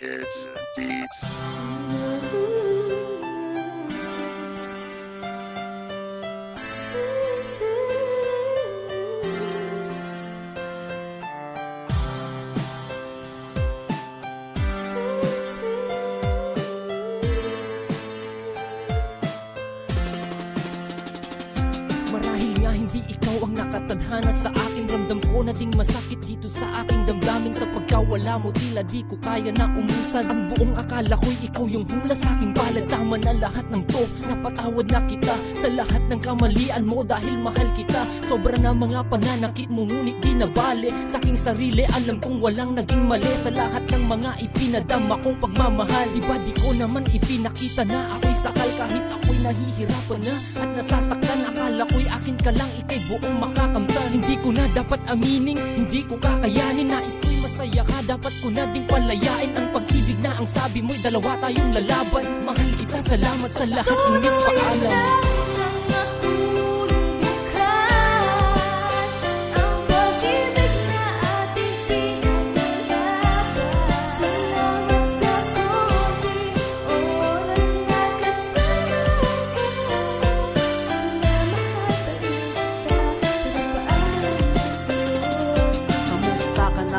Kids Beats. Marahil nga hindi ikaw ang nakatadhana sa akin. Ramdam ko na ding masakit dito sa aking damdamin. Sa pagkawala mo tila di ko kaya na umusad. Ang buong akala ko'y ikaw yung hula sa aking palad. Tama na lahat ng to, napatawad na kita sa lahat ng kamalian mo dahil mahal kita. Sobra na mga pananakit mo ngunit di nabali. Sa aking sarili alam kong walang naging mali sa lahat ng mga ipinadama kong pagmamahal. Diba di ko naman ipinakita na ako'y sakal kahit ako'y nahihirapan na at nasasaktan. Akala ko'y akin ka lang, ika'y buong makakamtan. Hindi ko na dapat aminin, hindi ko kakayanin. Nais ko'y masaya ka, dapat ko na ding palayain ang pag-ibig na ang sabi mo'y dalawa tayong lalaban. Mahal kita, salamat sa lahat, ngunit paalam.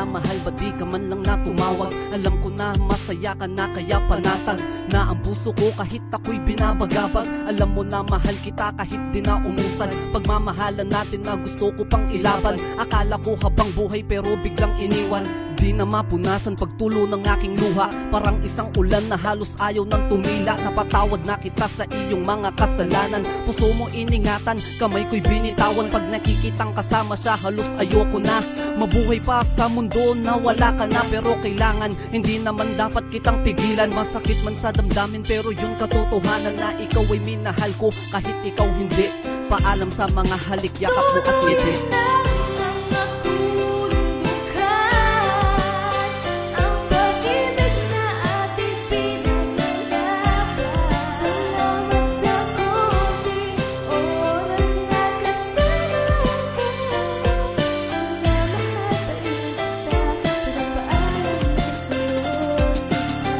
Mahal ba di ka man lang na tumawag? Alam ko na masaya ka na kaya panatag na ang puso ko kahit ako'y binabagabag. Alam mo na mahal kita kahit di na umusan. Pagmamahalan natin na gusto ko pang ilaban. Akala ko habang buhay pero biglang iniwan. Di na mapunasan pagtulo ng aking luha. Parang isang ulan na halos ayaw nang tumila. Napatawad na kita sa iyong mga kasalanan. Puso mo iningatan, kamay ko'y binitawan. Pag nakikitang kasama siya halos ayoko na mabuhay pa sa mundo na wala ka na. Pero kailangan, hindi naman dapat kitang pigilan. Masakit man sa damdamin pero yun katotohanan na ikaw ay minahal ko kahit ikaw hindi. Paalam sa mga halik, yakap mo at ngiti.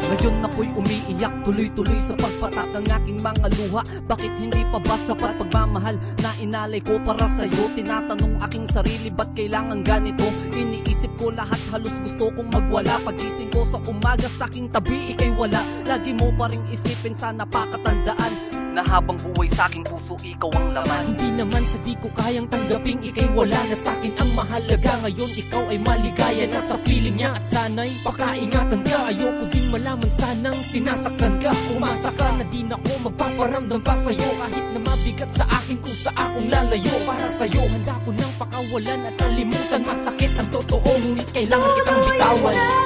Ngayon ako'y umiiyak tuloy-tuloy sa pagpatak ng aking mga luha. Bakit hindi pa ba sapat pagmamahal na inalay ko para sa'yo? Tinatanong aking sarili, ba't kailangan ganito? Iniisip ko lahat, halos gusto kong magwala. Pagising ko sa umaga sa aking tabi, ika'y wala. Lagi mo pa ring isipin, sana pakatandaan na habang buhay sa aking puso, ikaw ang laman. Hindi naman sa di ko kayang tanggaping ika'y wala na sa'kin. Ang mahalaga ngayon, ikaw ay maligaya na sa piling niya. At sana'y pakaingatan ka. Ayoko din malaman sanang sinasaktan ka. Umasa ka na di na ako magpaparamdam pa sa'yo. Kahit na mabigat sa akin kung sa akong lalayo. Para sa'yo, handa ko nang pakawalan at kalimutan. Masakit ang totoo, ngunit kailangan kitang bitawan.